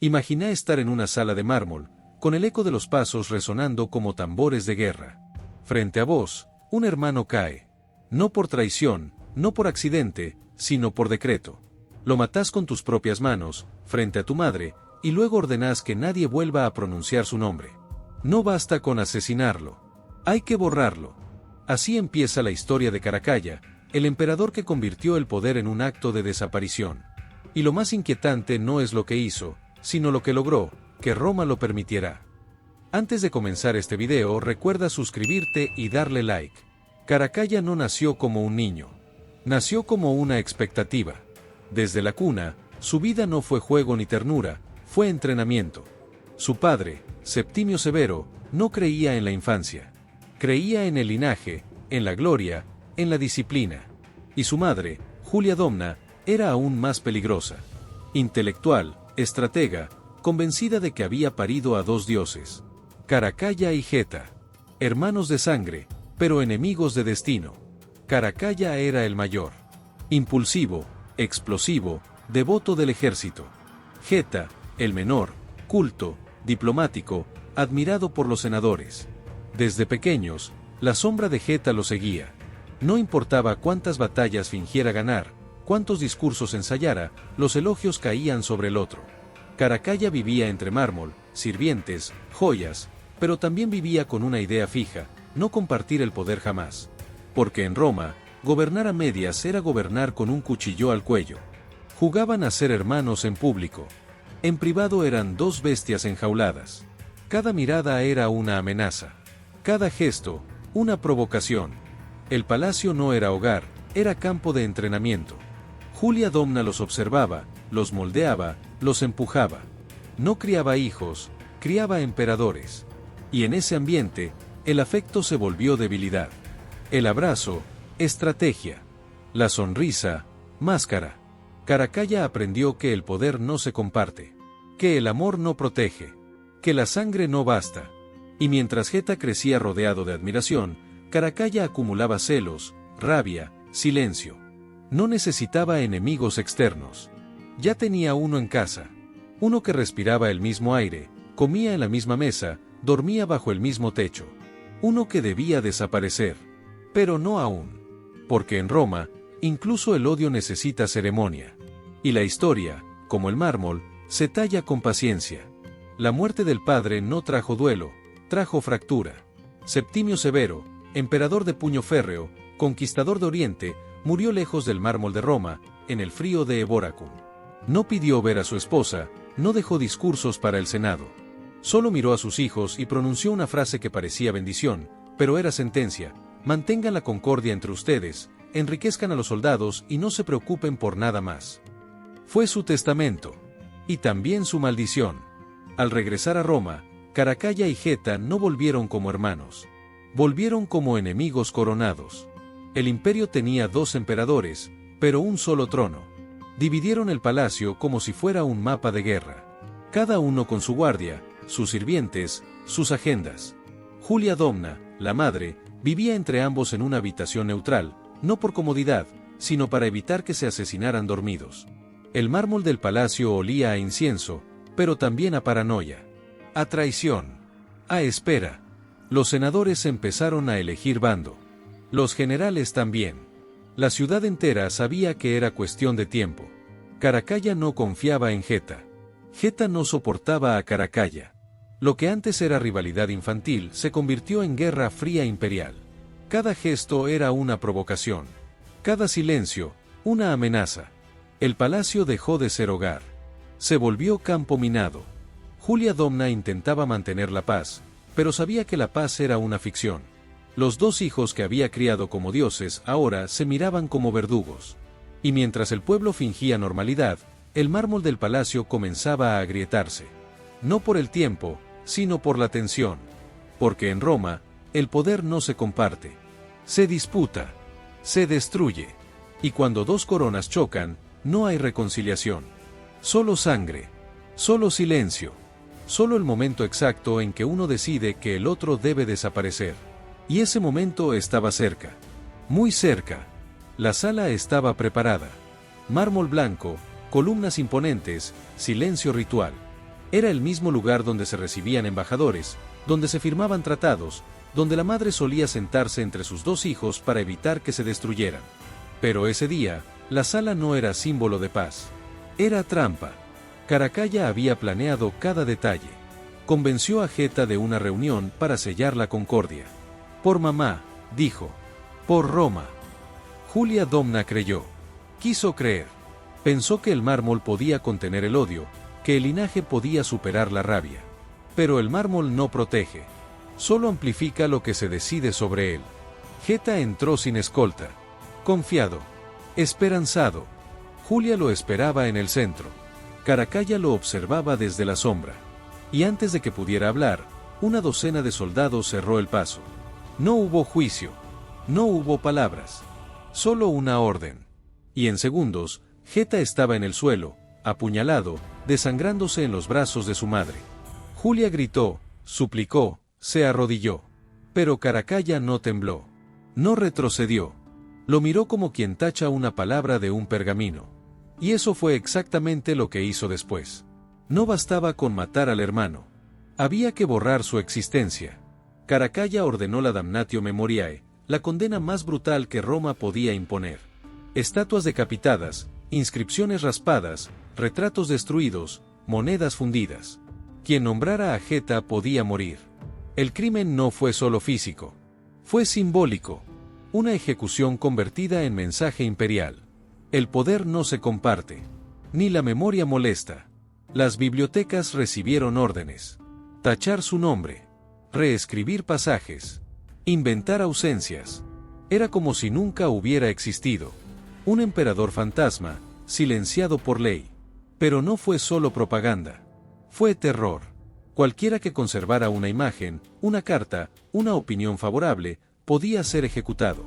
Imagina estar en una sala de mármol, con el eco de los pasos resonando como tambores de guerra. Frente a vos, un hermano cae. No por traición, no por accidente, sino por decreto. Lo matás con tus propias manos, frente a tu madre, y luego ordenás que nadie vuelva a pronunciar su nombre. No basta con asesinarlo. Hay que borrarlo. Así empieza la historia de Caracalla, el emperador que convirtió el poder en un acto de desaparición. Y lo más inquietante no es lo que hizo, sino lo que logró, que Roma lo permitiera. Antes de comenzar este video, recuerda suscribirte y darle like. Caracalla no nació como un niño. Nació como una expectativa. Desde la cuna, su vida no fue juego ni ternura, fue entrenamiento. Su padre, Septimio Severo, no creía en la infancia. Creía en el linaje, en la gloria, en la disciplina. Y su madre, Julia Domna, era aún más peligrosa. Intelectual, estratega, convencida de que había parido a dos dioses. Caracalla y Geta. Hermanos de sangre, pero enemigos de destino. Caracalla era el mayor. Impulsivo, explosivo, devoto del ejército. Geta, el menor, culto, diplomático, admirado por los senadores. Desde pequeños, la sombra de Geta lo seguía. No importaba cuántas batallas fingiera ganar, cuántos discursos ensayara, los elogios caían sobre el otro. Caracalla vivía entre mármol, sirvientes, joyas, pero también vivía con una idea fija, no compartir el poder jamás. Porque en Roma, gobernar a medias era gobernar con un cuchillo al cuello. Jugaban a ser hermanos en público. En privado eran dos bestias enjauladas. Cada mirada era una amenaza. Cada gesto, una provocación. El palacio no era hogar, era campo de entrenamiento. Julia Domna los observaba, los moldeaba, los empujaba. No criaba hijos, criaba emperadores. Y en ese ambiente, el afecto se volvió debilidad. El abrazo, estrategia. La sonrisa, máscara. Caracalla aprendió que el poder no se comparte. Que el amor no protege. Que la sangre no basta. Y mientras Geta crecía rodeado de admiración, Caracalla acumulaba celos, rabia, silencio. No necesitaba enemigos externos. Ya tenía uno en casa. Uno que respiraba el mismo aire, comía en la misma mesa, dormía bajo el mismo techo. Uno que debía desaparecer. Pero no aún. Porque en Roma, incluso el odio necesita ceremonia. Y la historia, como el mármol, se talla con paciencia. La muerte del padre no trajo duelo, trajo fractura. Septimio Severo, emperador de puño férreo, conquistador de Oriente, murió lejos del mármol de Roma, en el frío de Eboracum. No pidió ver a su esposa, no dejó discursos para el Senado. Solo miró a sus hijos y pronunció una frase que parecía bendición, pero era sentencia: mantengan la concordia entre ustedes, enriquezcan a los soldados y no se preocupen por nada más. Fue su testamento. Y también su maldición. Al regresar a Roma, Caracalla y Geta no volvieron como hermanos. Volvieron como enemigos coronados. El imperio tenía dos emperadores, pero un solo trono. Dividieron el palacio como si fuera un mapa de guerra. Cada uno con su guardia, sus sirvientes, sus agendas. Julia Domna, la madre, vivía entre ambos en una habitación neutral, no por comodidad, sino para evitar que se asesinaran dormidos. El mármol del palacio olía a incienso, pero también a paranoia. A traición. A espera. Los senadores empezaron a elegir bando. Los generales también. La ciudad entera sabía que era cuestión de tiempo. Caracalla no confiaba en Geta. Geta no soportaba a Caracalla. Lo que antes era rivalidad infantil se convirtió en guerra fría imperial. Cada gesto era una provocación. Cada silencio, una amenaza. El palacio dejó de ser hogar. Se volvió campo minado. Julia Domna intentaba mantener la paz, pero sabía que la paz era una ficción. Los dos hijos que había criado como dioses ahora se miraban como verdugos. Y mientras el pueblo fingía normalidad, el mármol del palacio comenzaba a agrietarse. No por el tiempo, sino por la tensión. Porque en Roma, el poder no se comparte. Se disputa. Se destruye. Y cuando dos coronas chocan, no hay reconciliación. Solo sangre. Solo silencio. Solo el momento exacto en que uno decide que el otro debe desaparecer. Y ese momento estaba cerca. Muy cerca. La sala estaba preparada. Mármol blanco, columnas imponentes, silencio ritual. Era el mismo lugar donde se recibían embajadores, donde se firmaban tratados, donde la madre solía sentarse entre sus dos hijos para evitar que se destruyeran. Pero ese día, la sala no era símbolo de paz. Era trampa. Caracalla había planeado cada detalle. Convenció a Geta de una reunión para sellar la concordia. Por mamá, dijo. Por Roma. Julia Domna creyó. Quiso creer. Pensó que el mármol podía contener el odio, que el linaje podía superar la rabia. Pero el mármol no protege. Solo amplifica lo que se decide sobre él. Geta entró sin escolta. Confiado. Esperanzado. Julia lo esperaba en el centro. Caracalla lo observaba desde la sombra. Y antes de que pudiera hablar, una docena de soldados cerró el paso. No hubo juicio. No hubo palabras. Solo una orden. Y en segundos, Geta estaba en el suelo, apuñalado, desangrándose en los brazos de su madre. Julia gritó, suplicó, se arrodilló. Pero Caracalla no tembló. No retrocedió. Lo miró como quien tacha una palabra de un pergamino. Y eso fue exactamente lo que hizo después. No bastaba con matar al hermano. Había que borrar su existencia. Caracalla ordenó la damnatio memoriae, la condena más brutal que Roma podía imponer. Estatuas decapitadas, inscripciones raspadas, retratos destruidos, monedas fundidas. Quien nombrara a Geta podía morir. El crimen no fue solo físico. Fue simbólico. Una ejecución convertida en mensaje imperial. El poder no se comparte. Ni la memoria molesta. Las bibliotecas recibieron órdenes. Tachar su nombre. Reescribir pasajes. Inventar ausencias. Era como si nunca hubiera existido. Un emperador fantasma, silenciado por ley. Pero no fue solo propaganda. Fue terror. Cualquiera que conservara una imagen, una carta, una opinión favorable, podía ser ejecutado.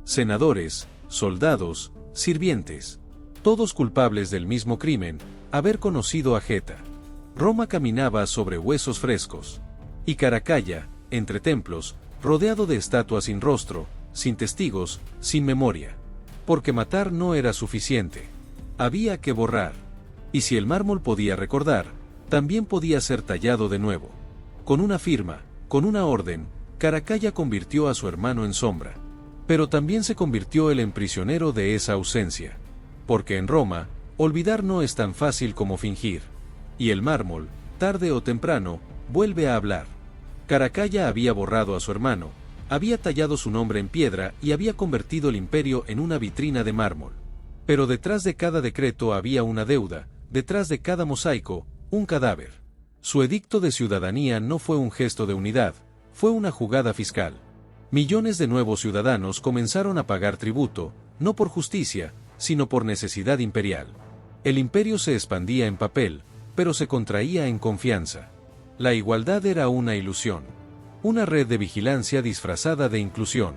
Senadores, soldados, sirvientes. Todos culpables del mismo crimen, haber conocido a Geta. Roma caminaba sobre huesos frescos. Y Caracalla, entre templos, rodeado de estatuas sin rostro, sin testigos, sin memoria. Porque matar no era suficiente. Había que borrar. Y si el mármol podía recordar, también podía ser tallado de nuevo. Con una firma, con una orden, Caracalla convirtió a su hermano en sombra. Pero también se convirtió él en prisionero de esa ausencia. Porque en Roma, olvidar no es tan fácil como fingir. Y el mármol, tarde o temprano, vuelve a hablar. Caracalla había borrado a su hermano, había tallado su nombre en piedra y había convertido el imperio en una vitrina de mármol. Pero detrás de cada decreto había una deuda, detrás de cada mosaico, un cadáver. Su edicto de ciudadanía no fue un gesto de unidad, fue una jugada fiscal. Millones de nuevos ciudadanos comenzaron a pagar tributo, no por justicia, sino por necesidad imperial. El imperio se expandía en papel, pero se contraía en confianza. La igualdad era una ilusión. Una red de vigilancia disfrazada de inclusión.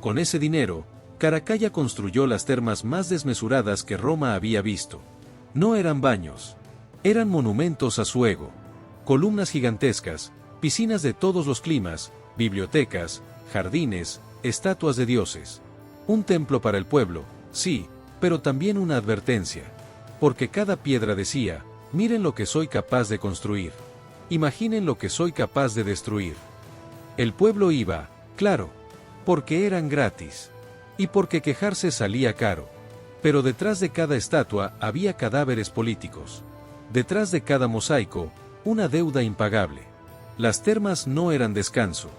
Con ese dinero, Caracalla construyó las termas más desmesuradas que Roma había visto. No eran baños. Eran monumentos a su ego. Columnas gigantescas, piscinas de todos los climas, bibliotecas, jardines, estatuas de dioses. Un templo para el pueblo, sí, pero también una advertencia. Porque cada piedra decía, miren lo que soy capaz de construir. Imaginen lo que soy capaz de destruir. El pueblo iba, claro, porque eran gratis. Y porque quejarse salía caro. Pero detrás de cada estatua había cadáveres políticos. Detrás de cada mosaico, una deuda impagable. Las termas no eran descanso.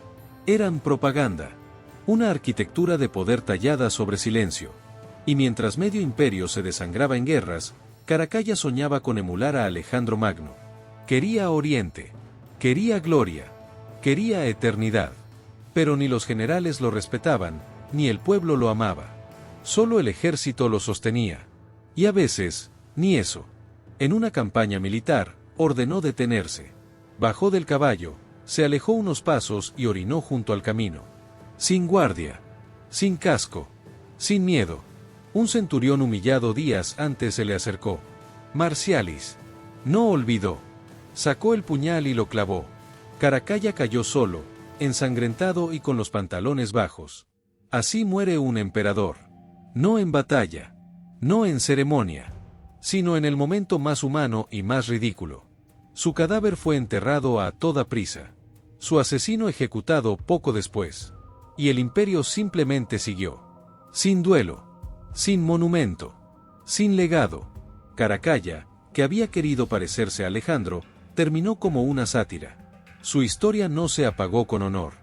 Eran propaganda. Una arquitectura de poder tallada sobre silencio. Y mientras medio imperio se desangraba en guerras, Caracalla soñaba con emular a Alejandro Magno. Quería Oriente. Quería gloria. Quería eternidad. Pero ni los generales lo respetaban, ni el pueblo lo amaba. Solo el ejército lo sostenía. Y a veces, ni eso. En una campaña militar, ordenó detenerse. Bajó del caballo, se alejó unos pasos y orinó junto al camino. Sin guardia. Sin casco. Sin miedo. Un centurión humillado días antes se le acercó. Marcialis. No olvidó. Sacó el puñal y lo clavó. Caracalla cayó solo, ensangrentado y con los pantalones bajos. Así muere un emperador. No en batalla. No en ceremonia. Sino en el momento más humano y más ridículo. Su cadáver fue enterrado a toda prisa. Su asesino ejecutado poco después. Y el imperio simplemente siguió. Sin duelo. Sin monumento. Sin legado. Caracalla, que había querido parecerse a Alejandro, terminó como una sátira. Su historia no se apagó con honor.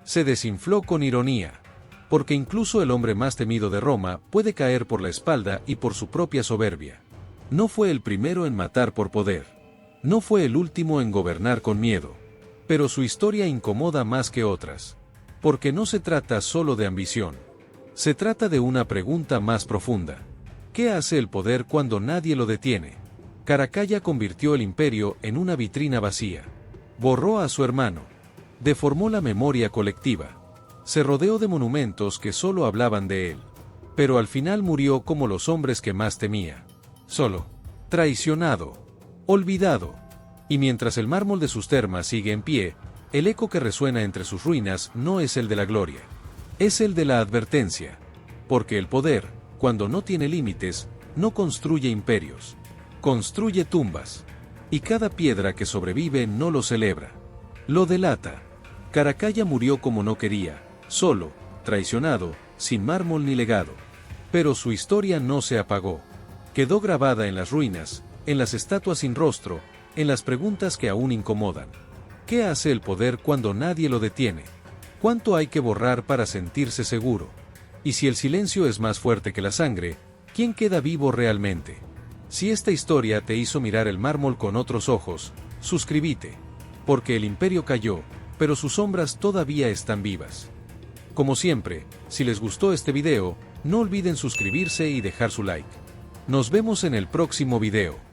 Se desinfló con ironía. Porque incluso el hombre más temido de Roma puede caer por la espalda y por su propia soberbia. No fue el primero en matar por poder. No fue el último en gobernar con miedo. Pero su historia incomoda más que otras. Porque no se trata solo de ambición. Se trata de una pregunta más profunda. ¿Qué hace el poder cuando nadie lo detiene? Caracalla convirtió el imperio en una vitrina vacía. Borró a su hermano. Deformó la memoria colectiva. Se rodeó de monumentos que solo hablaban de él. Pero al final murió como los hombres que más temía. Solo. Traicionado. Olvidado. Y mientras el mármol de sus termas sigue en pie, el eco que resuena entre sus ruinas no es el de la gloria. Es el de la advertencia. Porque el poder, cuando no tiene límites, no construye imperios. Construye tumbas. Y cada piedra que sobrevive no lo celebra. Lo delata. Caracalla murió como no quería, solo, traicionado, sin mármol ni legado. Pero su historia no se apagó. Quedó grabada en las ruinas, en las estatuas sin rostro, en las preguntas que aún incomodan. ¿Qué hace el poder cuando nadie lo detiene? ¿Cuánto hay que borrar para sentirse seguro? Y si el silencio es más fuerte que la sangre, ¿quién queda vivo realmente? Si esta historia te hizo mirar el mármol con otros ojos, suscríbete. Porque el imperio cayó, pero sus sombras todavía están vivas. Como siempre, si les gustó este video, no olviden suscribirse y dejar su like. Nos vemos en el próximo video.